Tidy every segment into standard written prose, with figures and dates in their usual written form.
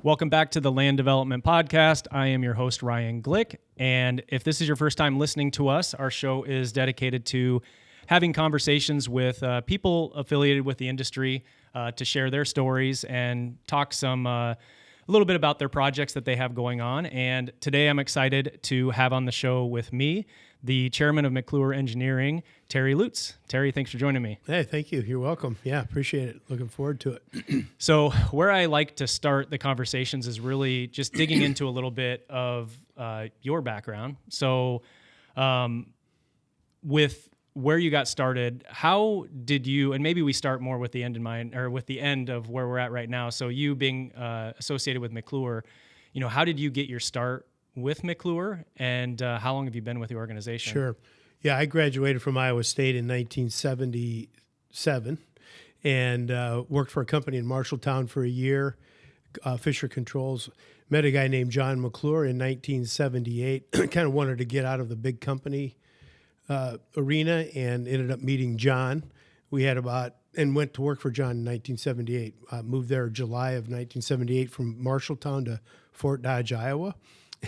Welcome back to the Land Development Podcast. I am your host, Ryan Glick. And if this is your first time listening to us, our show is dedicated to having conversations with people affiliated with the industry to share their stories and talk a little bit about their projects that they have going on. And today I'm excited to have on the show with me the chairman of McClure Engineering, Terry Lutz. Terry, thanks for joining me. Hey, thank you. You're welcome. Yeah, appreciate it. Looking forward to it. So where I like to start the conversations is really just digging into a little bit of your background. So with where you got started, how did you, and maybe we start more with the end in mind, or with the end of where we're at right now. So you being associated with McClure, how did you get your start with McClure, and how long have you been with the organization? Sure. Yeah, I graduated from Iowa State in 1977 and worked for a company in Marshalltown for a year, Fisher Controls. Met a guy named John McClure in 1978. Kind of wanted to get out of the big company arena and ended up meeting John. We had and went to work for John in 1978. Moved there July of 1978 from Marshalltown to Fort Dodge, Iowa.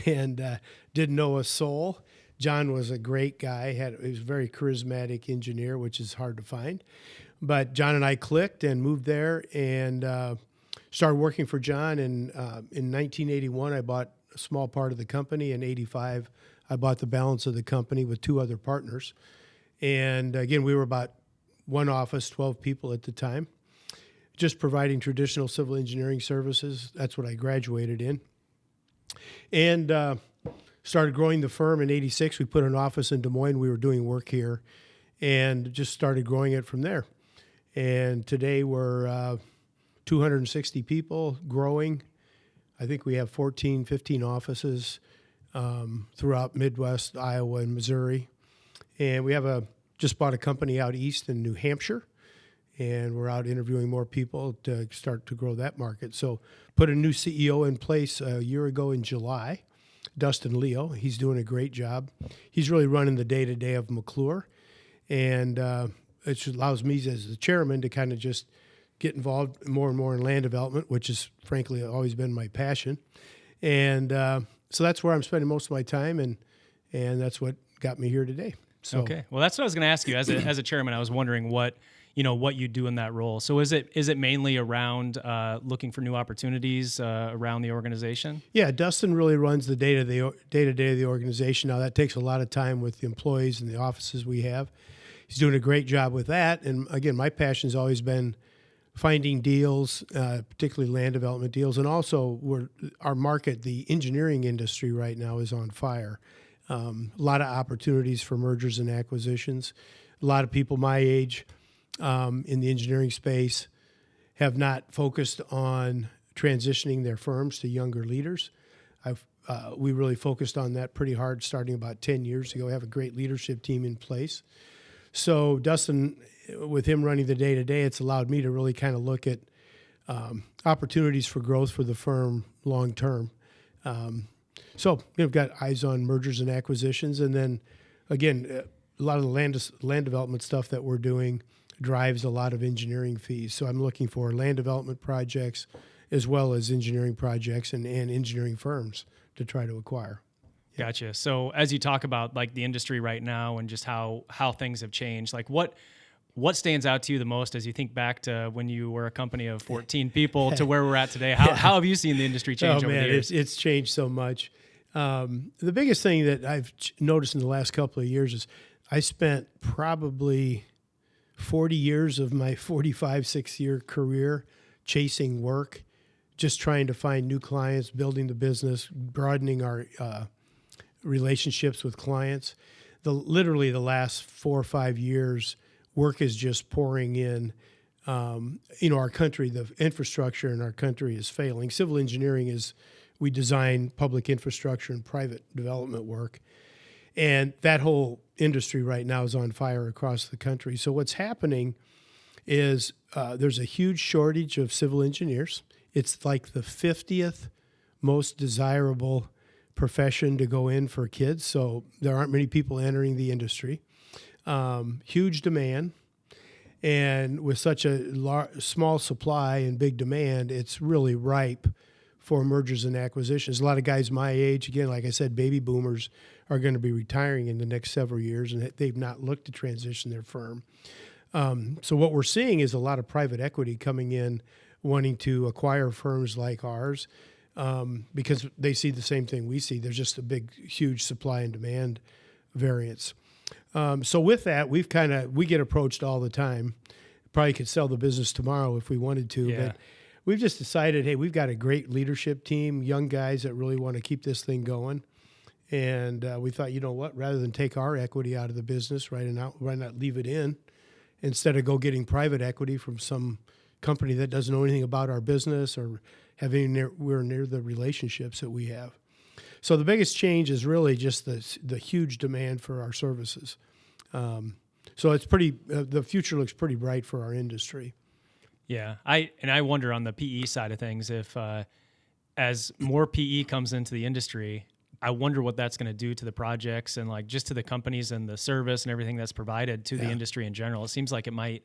And didn't know a soul. John was a great guy. He was a very charismatic engineer, which is hard to find. But John and I clicked and moved there and started working for John. And in 1981, I bought a small part of the company. In 85, I bought the balance of the company with two other partners. And again, we were about one office, 12 people at the time, just providing traditional civil engineering services. That's what I graduated in. And started growing the firm in 86. We put an office in Des Moines. We were doing work here and just started growing it from there. And today we're 260 people growing. I think we have 15 offices throughout Midwest, Iowa, and Missouri. And we have just bought a company out east in New Hampshire. And we're out interviewing more people to start to grow that market. So put a new CEO in place a year ago in July, Dustin Leo. He's doing a great job. He's really running the day-to-day of McClure. And it allows me as the chairman to kind of just get involved more and more in land development, which has, frankly, always been my passion. And so that's where I'm spending most of my time, and that's what got me here today. So, okay. Well, that's what I was going to ask you. As a chairman, I was wondering what you do in that role. So is it mainly around looking for new opportunities around the organization? Yeah, Dustin really runs the day-to-day of the organization. Now, that takes a lot of time with the employees and the offices we have. He's doing a great job with that. And again, my passion has always been finding deals, particularly land development deals. And also our market, the engineering industry right now is on fire. A lot of opportunities for mergers and acquisitions. A lot of people my age in the engineering space have not focused on transitioning their firms to younger leaders. We really focused on that pretty hard starting about 10 years ago. We have a great leadership team in place. So Dustin, with him running the day-to-day, it's allowed me to really kind of look at opportunities for growth for the firm long-term. So we've got eyes on mergers and acquisitions. And then, again, a lot of the land development stuff that we're doing drives a lot of engineering fees. So I'm looking for land development projects as well as engineering projects and engineering firms to try to acquire. Yeah. Gotcha. So as you talk about like the industry right now and just how things have changed, like what stands out to you the most as you think back to when you were a company of 14 people to where we're at today? How have you seen the industry change over the years? It's changed so much. The biggest thing that I've noticed in the last couple of years is I spent probably 40 years of my 6-year career chasing work, just trying to find new clients, building the business, broadening our relationships with clients. Literally the last 4 or 5 years, work is just pouring in. Our country, the infrastructure in our country is failing. Civil engineering we design public infrastructure and private development work. And that whole industry right now is on fire across the country. So what's happening is there's a huge shortage of civil engineers. It's like the 50th most desirable profession to go in for kids. So there aren't many people entering the industry. Huge demand. And with such a small supply and big demand, it's really ripe for mergers and acquisitions. A lot of guys my age, again, like I said, baby boomers are going to be retiring in the next several years, and they've not looked to transition their firm. So what we're seeing is a lot of private equity coming in, wanting to acquire firms like ours, because they see the same thing we see. There's just a big, huge supply and demand variance. So with that, we get approached all the time. Probably could sell the business tomorrow if we wanted to, but we've just decided, hey, we've got a great leadership team, young guys that really want to keep this thing going. And we thought, you know what, rather than take our equity out of the business, why not leave it in instead of go getting private equity from some company that doesn't know anything about our business or have anywhere near the relationships that we have. So the biggest change is really just the huge demand for our services. So it's the future looks pretty bright for our industry. Yeah, I wonder on the PE side of things, if as more PE comes into the industry, I wonder what that's going to do to the projects and like just to the companies and the service and everything that's provided to the industry in general. It seems like it might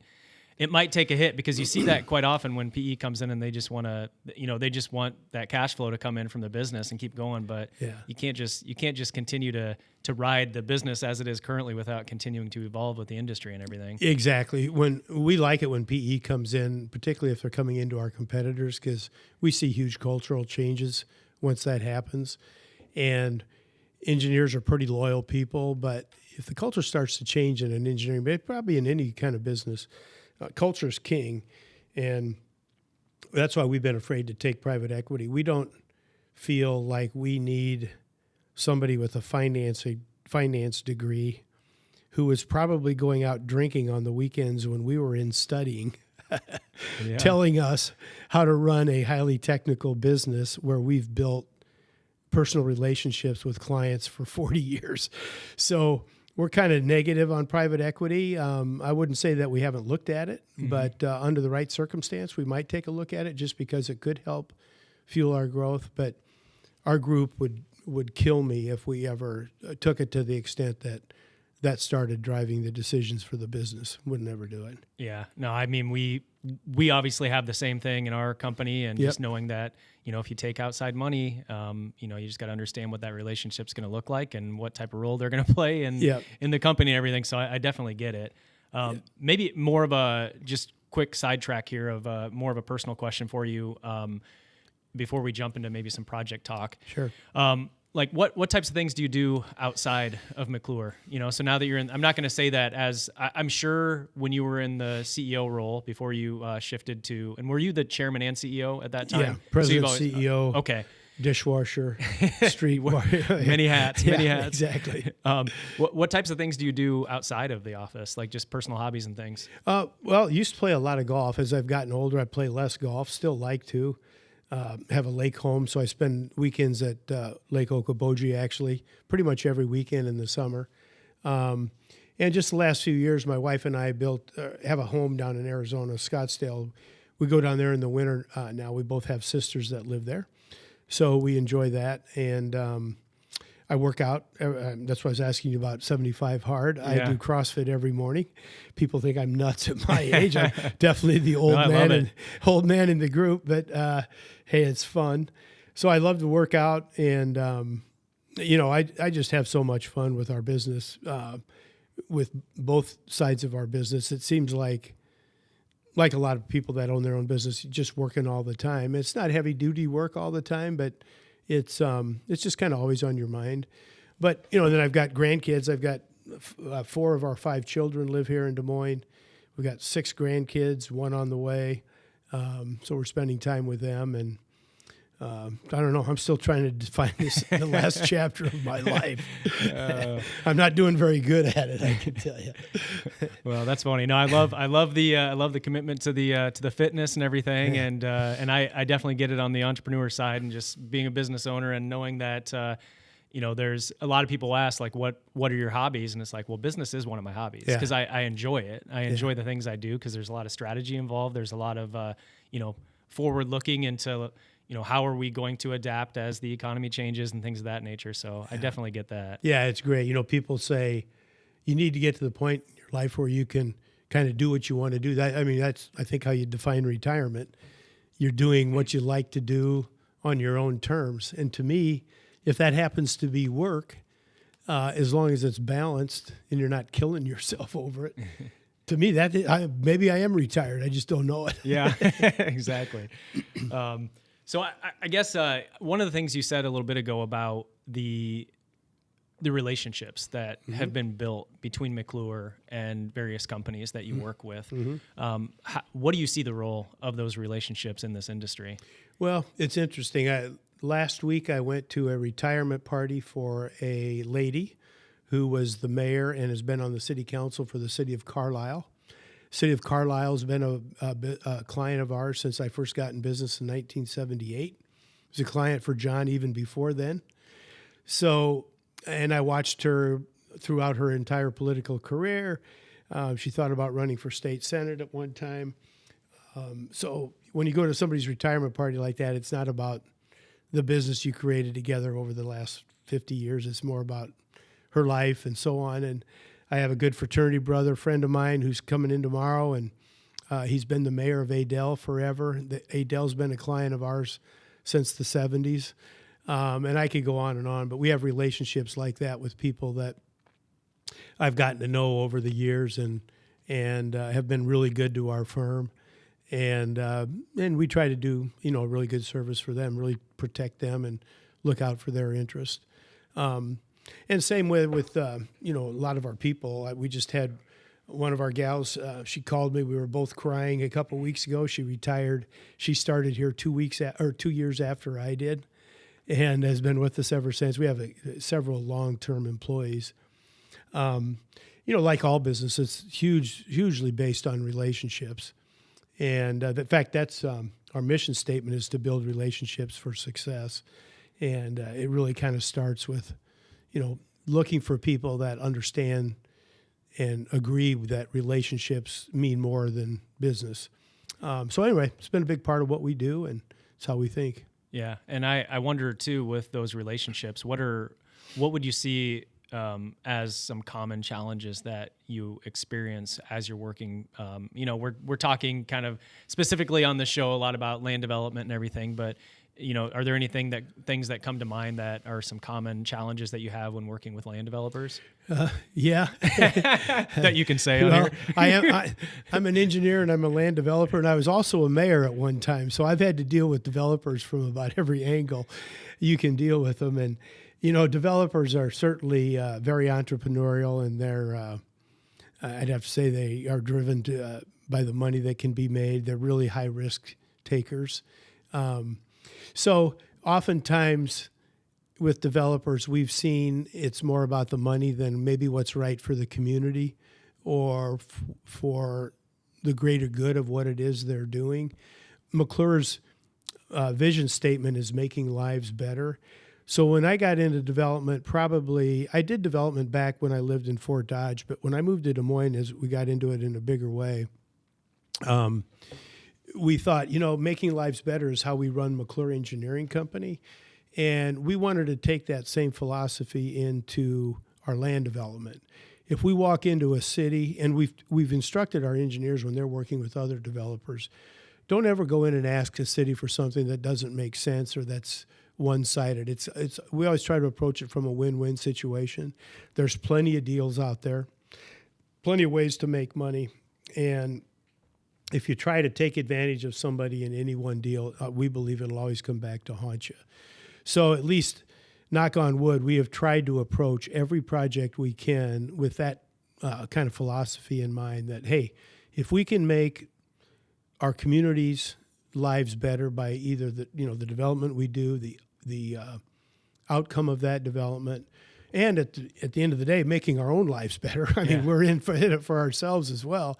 take a hit, because you see that quite often when PE comes in and they just want to, they just want that cash flow to come in from the business and keep going. But you can't just continue to ride the business as it is currently without continuing to evolve with the industry and everything. Exactly. When we like it when PE comes in, particularly if they're coming into our competitors, because we see huge cultural changes once that happens. And engineers are pretty loyal people, but if the culture starts to change in an engineering, but probably in any kind of business, culture is king, and that's why we've been afraid to take private equity. We don't feel like we need somebody with a finance degree who is probably going out drinking on the weekends when we were in studying, telling us how to run a highly technical business where we've built personal relationships with clients for 40 years. So we're kind of negative on private equity. I wouldn't say that we haven't looked at it, but under the right circumstance, we might take a look at it just because it could help fuel our growth. But our group would kill me if we ever took it to the extent that started driving the decisions for the business. Would never do it. Yeah. No, I mean, we obviously have the same thing in our company, and just knowing that, if you take outside money, you just got to understand what that relationship's going to look like and what type of role they're going to play in the company and everything. So I definitely get it. Maybe more of a just quick sidetrack here of more of a personal question for you before we jump into maybe some project talk. Sure. Like what types of things do you do outside of McClure? So now that you're in, I'm not going to say that as I'm sure when you were in the CEO role before you shifted to, and were you the chairman and CEO at that time? Yeah, president, CEO. Okay. Dishwasher, street many hats. Exactly. What types of things do you do outside of the office, like just personal hobbies and things? Well, used to play a lot of golf. As I've gotten older, I play less golf. Still like to. Have a lake home, so I spend weekends at Lake Okoboji, actually, pretty much every weekend in the summer. And just the last few years, my wife and I have a home down in Arizona, Scottsdale. We go down there in the winter now. We both have sisters that live there, so we enjoy that. And I work out. That's why I was asking you about 75 Hard. Yeah. I do CrossFit every morning. People think I'm nuts at my age. I'm definitely the old man in the group, but hey, it's fun. So I love to work out, and I just have so much fun with our business, with both sides of our business. It seems like a lot of people that own their own business, just working all the time. It's not heavy duty work all the time, but it's just kind of always on your mind. But, then I've got grandkids. I've got 4 of our 5 children live here in Des Moines. We've got 6 grandkids, 1 on the way. So we're spending time with them. And I don't know. I'm still trying to define the last chapter of my life. I'm not doing very good at it, I can tell you. Well, that's funny. No, I love the commitment to the fitness and everything, and I definitely get it on the entrepreneur side, and just being a business owner and knowing that there's a lot of people ask like what are your hobbies, and it's like, well, business is one of my hobbies because I enjoy it. I enjoy the things I do because there's a lot of strategy involved. There's a lot of forward looking into how are we going to adapt as the economy changes and things of that nature. So I definitely get that. Yeah, it's great. People say you need to get to the point in your life where you can kind of do what you want to do. That's I think how you define retirement. You're doing what you like to do on your own terms. And to me, if that happens to be work, as long as it's balanced and you're not killing yourself over it, to me, maybe I am retired. I just don't know it. Yeah, exactly. So I guess one of the things you said a little bit ago about the relationships that have been built between McClure and various companies that you work with. What do you see the role of those relationships in this industry? Well, it's interesting. Last week I went to a retirement party for a lady who was the mayor and has been on the city council for the city of Carlisle. City of Carlisle has been a client of ours since I first got in business in 1978. It was a client for John even before then. So, and I watched her throughout her entire political career. She thought about running for state senate at one time. So when you go to somebody's retirement party like that, it's not about the business you created together over the last 50 years. It's more about her life and so on. And I have a good fraternity brother, friend of mine, who's coming in tomorrow, and he's been the mayor of Adel forever. Adel's been a client of ours since the 70s. And I could go on, but we have relationships like that with people that I've gotten to know over the years and have been really good to our firm. And we try to do, a really good service for them, really protect them and look out for their interest. And same with a lot of our people. We just had one of our gals, she called me. We were both crying a couple weeks ago. She retired. She started here 2 years after I did, and has been with us ever since. We have several long-term employees. Like all businesses, hugely based on relationships. And in fact, that's our mission statement is to build relationships for success. And it really kind of starts with, looking for people that understand and agree that relationships mean more than business. So anyway, it's been a big part of what we do, and it's how we think. Yeah, and I wonder too, with those relationships, what would you see as some common challenges that you experience as you're working? We're talking kind of specifically on the show a lot about land development and everything, but are there things that come to mind that are some common challenges that you have when working with land developers? Yeah, that you can say on here. I'm an engineer and I'm a land developer, and I was also a mayor at one time. So I've had to deal with developers from about every angle you can deal with them. And developers are certainly very entrepreneurial, and they're I'd have to say they are driven by the money that can be made. They're really high risk takers. So oftentimes with developers, we've seen it's more about the money than maybe what's right for the community or for the greater good of what it is they're doing. McClure's vision statement is making lives better. So when I got into development, I did development back when I lived in Fort Dodge, but when I moved to Des Moines, as we got into it in a bigger way, we thought, making lives better is how we run McClure Engineering Company. And we wanted to take that same philosophy into our land development. If we walk into a city, and we've instructed our engineers when they're working with other developers, don't ever go in and ask a city for something that doesn't make sense or that's one-sided. We always try to approach it from a win-win situation. There's plenty of deals out there, plenty of ways to make money, and if you try to take advantage of somebody in any one deal, we believe it'll always come back to haunt you. So at least, knock on wood, we have tried to approach every project we can with that kind of philosophy in mind that, hey, if we can make our communities' lives better by either the development we do, the outcome of that development, and at the end of the day, making our own lives better. I mean, we're in it for ourselves as well.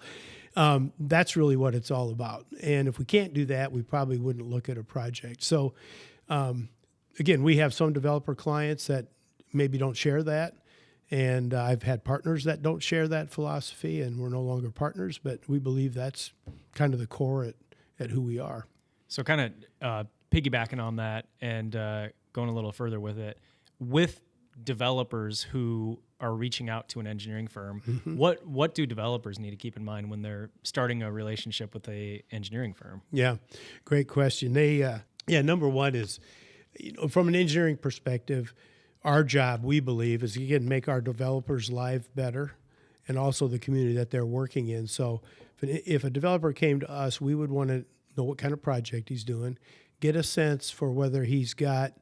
That's really what it's all about. And if we can't do that, we probably wouldn't look at a project. So, again, we have some developer clients that maybe don't share that. And I've had partners that don't share that philosophy, and we're no longer partners, but we believe that's kind of the core at who we are. So kind of piggybacking on that and going a little further with it, with developers who are reaching out to an engineering firm, what do developers need to keep in mind when they're starting a relationship with a engineering firm? Yeah, great question. They Yeah, number one is, from an engineering perspective, our job, we believe, is again make our developers' life better, and also the community that they're working in. So, if a developer came to us, we would want to know what kind of project he's doing, get a sense for whether he's got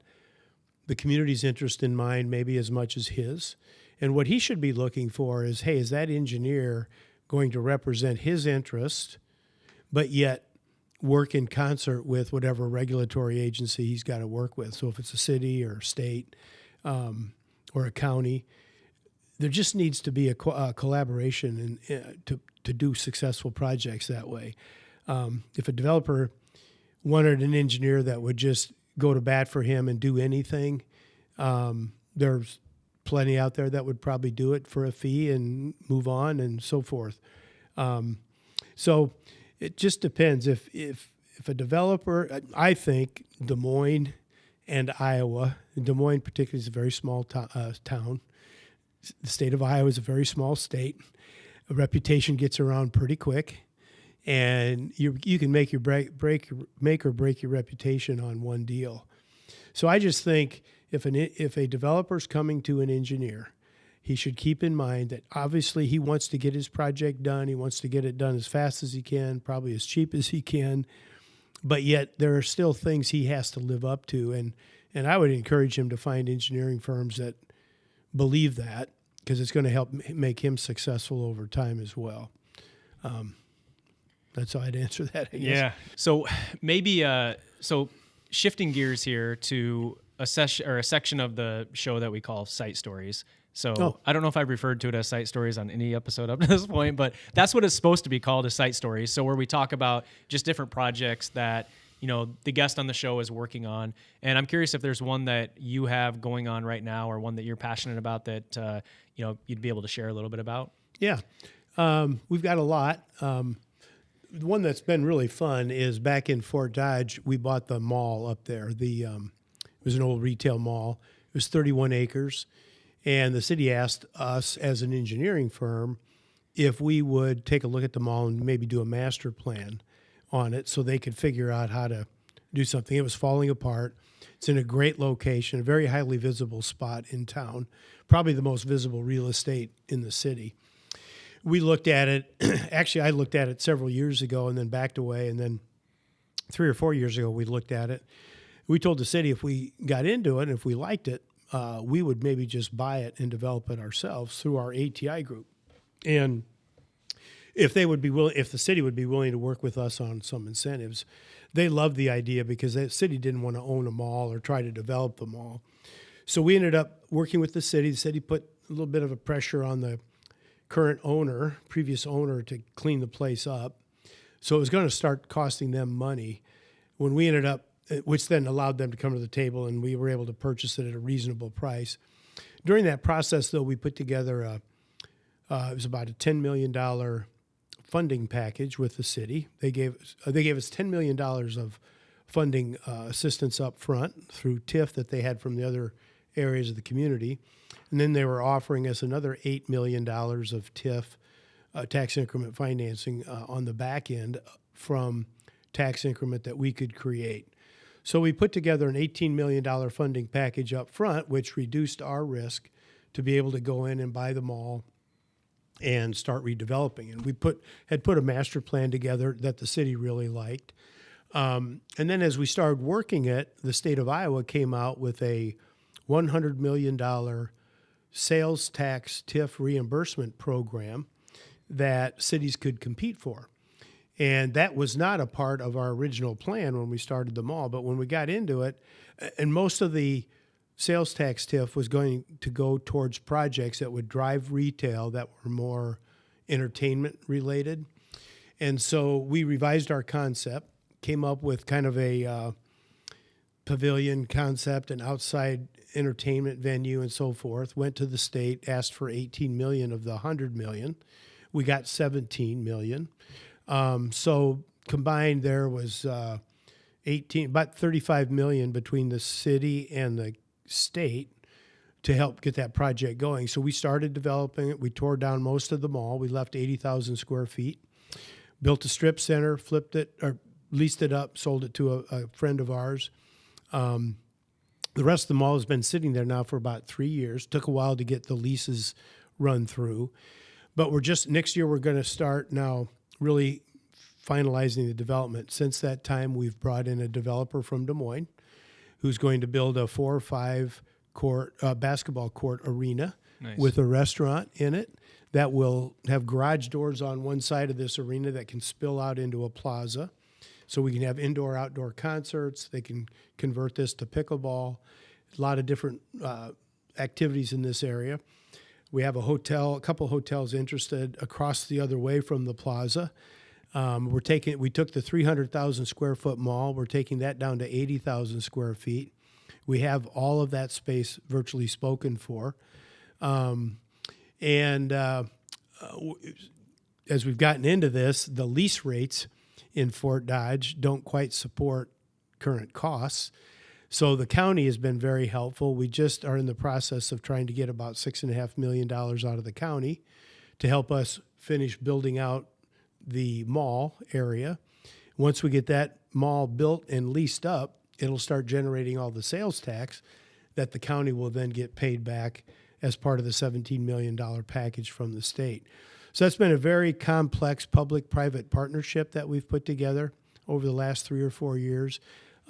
the community's interest in mind, maybe as much as his. And what he should be looking for is, hey, is that engineer going to represent his interest, but yet work in concert with whatever regulatory agency he's got to work with? So if it's a city or state or a county, there just needs to be a collaboration to do successful projects that way. If a developer wanted an engineer that would just go to bat for him and do anything, there's plenty out there that would probably do it for a fee and move on and so forth. So it just depends. If a developer, I think Des Moines and Iowa, Des Moines particularly is a very small town. The state of Iowa is a very small state. A reputation gets around pretty quick, and you can make or break your reputation on one deal. So I just think if a developer's coming to an engineer, he should keep in mind that obviously he wants to get his project done. He wants to get it done as fast as he can, probably as cheap as he can, but yet there are still things he has to live up to. And I would encourage him to find engineering firms that believe that, because it's going to help make him successful over time as well. That's how I'd answer that, I guess. Yeah. So maybe shifting gears here to a section of the show that we call Site Stories. So I don't know if I've referred to it as Site Stories on any episode up to this point, but that's what it's supposed to be called, a Site Stories. So where we talk about just different projects that, the guest on the show is working on. And I'm curious if there's one that you have going on right now, or one that you're passionate about that, you'd be able to share a little bit about. Yeah. We've got a lot. The one that's been really fun is back in Fort Dodge. We bought the mall up there. It was an old retail mall. It was 31 acres. And the city asked us as an engineering firm if we would take a look at the mall and maybe do a master plan on it so they could figure out how to do something. It was falling apart. It's in a great location, a very highly visible spot in town, probably the most visible real estate in the city. We looked at it. Actually, I looked at it several years ago and then backed away. And then 3 or 4 years ago, we looked at it. We told the city if we got into it and if we liked it, we would maybe just buy it and develop it ourselves through our ATI group. And if the city would be willing to work with us on some incentives, they loved the idea because the city didn't want to own a mall or try to develop the mall. So we ended up working with the city. The city put a little bit of a pressure on the previous owner, to clean the place up. So it was going to start costing them money. When we ended up, which then allowed them to come to the table, and we were able to purchase it at a reasonable price. During that process, though, we put together it was about a $10 million funding package with the city. They gave us $10 million of funding assistance up front through TIF that they had from the other areas of the community. And then they were offering us another $8 million of TIF, tax increment financing, on the back end from tax increment that we could create. So we put together an $18 million funding package up front, which reduced our risk to be able to go in and buy the mall and start redeveloping. And we had put a master plan together that the city really liked. And then as we started working it, the state of Iowa came out with a $100 million sales tax TIF reimbursement program that cities could compete for. And that was not a part of our original plan when we started the mall. But when we got into it, and most of the sales tax TIF was going to go towards projects that would drive retail that were more entertainment related. And so we revised our concept, came up with kind of a pavilion concept, an outside entertainment venue and so forth, went to the state, asked for 18 million of the 100 million. We got 17 million. So combined there was about 35 million between the city and the state to help get that project going. So we started developing it. We tore down most of the mall. We left 80,000 square feet, built a strip center, flipped it, or leased it up, sold it to a friend of ours. The rest of the mall has been sitting there now for about 3 years. Took a while to get the leases run through. But next year we're going to start now really finalizing the development. Since that time, we've brought in a developer from Des Moines who's going to build a 4 or 5 court basketball court arena with a restaurant in it that will have garage doors on one side of this arena that can spill out into a plaza. So we can have indoor-outdoor concerts. They can convert this to pickleball. A lot of different activities in this area. We have a couple hotels interested across the other way from the plaza. We took the 300,000 square foot mall. We're taking that down to 80,000 square feet. We have all of that space virtually spoken for. As we've gotten into this, the lease rates in Fort Dodge don't quite support current costs. So the county has been very helpful. We just are in the process of trying to get about $6.5 million out of the county to help us finish building out the mall area. Once we get that mall built and leased up, it'll start generating all the sales tax that the county will then get paid back as part of the $17 million package from the state. So that's been a very complex public-private partnership that we've put together over the last 3 or 4 years.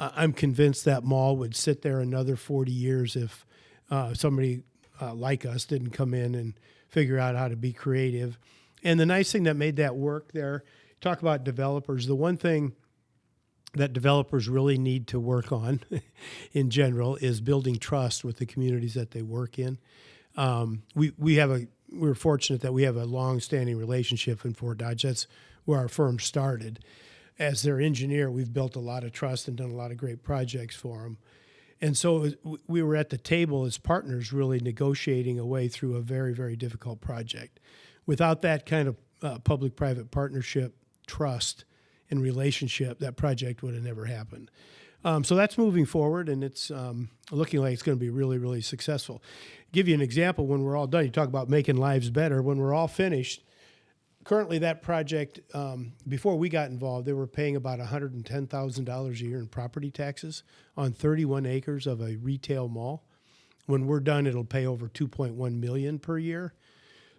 I'm convinced that mall would sit there another 40 years if somebody like us didn't come in and figure out how to be creative. And the nice thing that made that work there, talk about developers, the one thing that developers really need to work on in general is building trust with the communities that they work in. We're fortunate that we have a long-standing relationship in Fort Dodge. That's where our firm started. As their engineer, we've built a lot of trust and done a lot of great projects for them. And so we were at the table as partners really negotiating a way through a very, very difficult project. Without that kind of public-private partnership, trust, and relationship, that project would have never happened. So that's moving forward, and it's looking like it's going to be really, really successful. Give you an example, when we're all done, you talk about making lives better. When we're all finished, currently that project, before we got involved, they were paying about $110,000 a year in property taxes on 31 acres of a retail mall. When we're done, it'll pay over $2.1 million per year.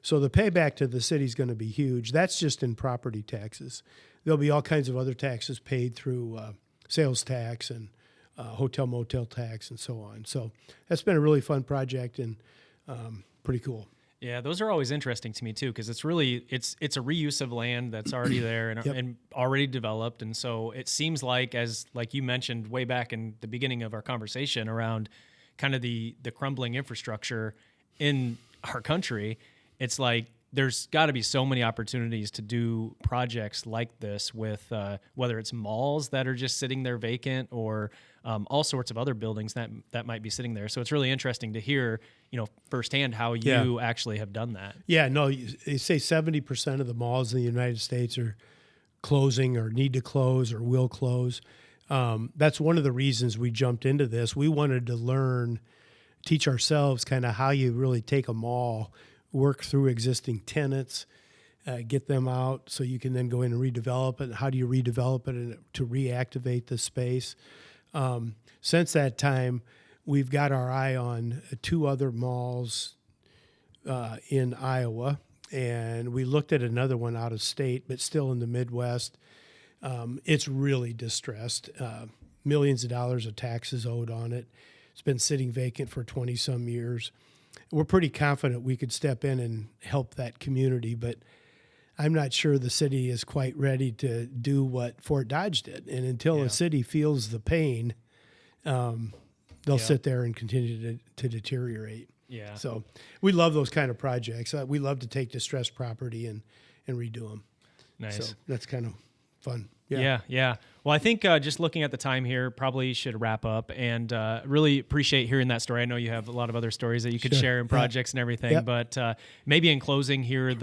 So the payback to the city is going to be huge. That's just in property taxes. There'll be all kinds of other taxes paid through sales tax and hotel motel tax and so on. So that's been a really fun project and pretty cool. Yeah, those are always interesting to me too, because it's really it's a reuse of land that's already there and, Yep. and already developed, and so it seems like you mentioned way back in the beginning of our conversation around kind of the crumbling infrastructure in our country. It's like there's got to be so many opportunities to do projects like this with whether it's malls that are just sitting there vacant or all sorts of other buildings that might be sitting there. So it's really interesting to hear, firsthand how you actually have done that. Yeah, no, they say 70% of the malls in the United States are closing or need to close or will close. That's one of the reasons we jumped into this. We wanted to teach ourselves kind of how you really take a mall, work through existing tenants, get them out so you can then go in and redevelop it. How do you redevelop it to reactivate the space? Since that time, we've got our eye on 2 other malls in Iowa, and we looked at another one out of state, but still in the Midwest. It's really distressed. Millions of dollars of taxes owed on it. It's been sitting vacant for 20-some years. We're pretty confident we could step in and help that community, but I'm not sure the city is quite ready to do what Fort Dodge did. And until a city feels the pain, they'll sit there and continue to deteriorate. Yeah. So we love those kind of projects. We love to take distressed property and redo them. Nice. So that's kind of fun. Yeah. Well, I think just looking at the time here, probably should wrap up, and really appreciate hearing that story. I know you have a lot of other stories that you could share in projects and everything, but maybe in closing here,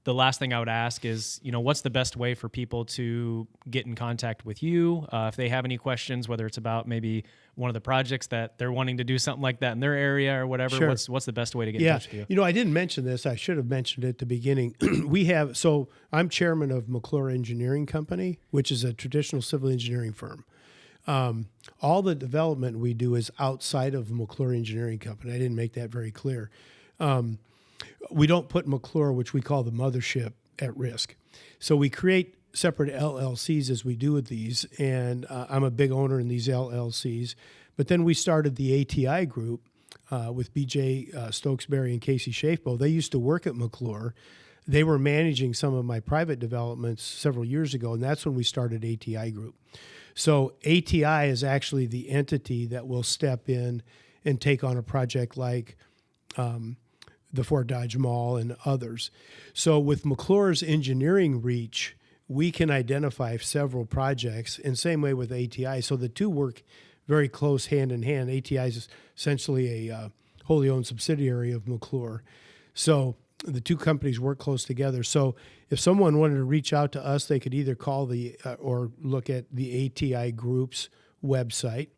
the the last thing I would ask is, what's the best way for people to get in contact with you? If they have any questions, whether it's about maybe one of the projects that they're wanting to do something like that in their area or whatever, Sure. what's the best way to get in touch with you? I didn't mention this. I should have mentioned it at the beginning. I'm chairman of McClure Engineering Company, which is a traditional civil engineering firm. All the development we do is outside of McClure Engineering Company. I didn't make that very clear. We don't put McClure, which we call the mothership, at risk. So we create separate LLCs as we do with these, and I'm a big owner in these LLCs. But then we started the ATI group with BJ Stokesbury and Casey Schafbo. They used to work at McClure. They were managing some of my private developments several years ago, and that's when we started ATI Group. So ATI is actually the entity that will step in and take on a project like the Fort Dodge Mall and others. So with McClure's engineering reach, we can identify several projects, and same way with ATI. So the two work very close hand in hand. ATI is essentially a wholly owned subsidiary of McClure. So the two companies work close together. So if someone wanted to reach out to us, they could either call or look at the ATI Group's website,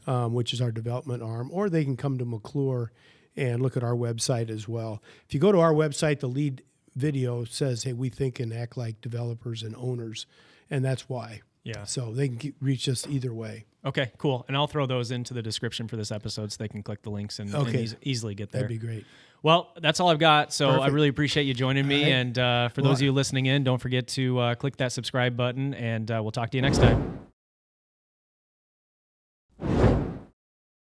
which is our development arm, or they can come to McClure and look at our website as well. If you go to our website, the lead video says, hey, we think and act like developers and owners, and that's why. Yeah. So they can reach us either way. Okay, cool. And I'll throw those into the description for this episode so they can click the links and easily get there. That'd be great. Well, that's all I've got. So Perfect. I really appreciate you joining me. Right. And for those of you listening in, don't forget to click that subscribe button, and we'll talk to you next time.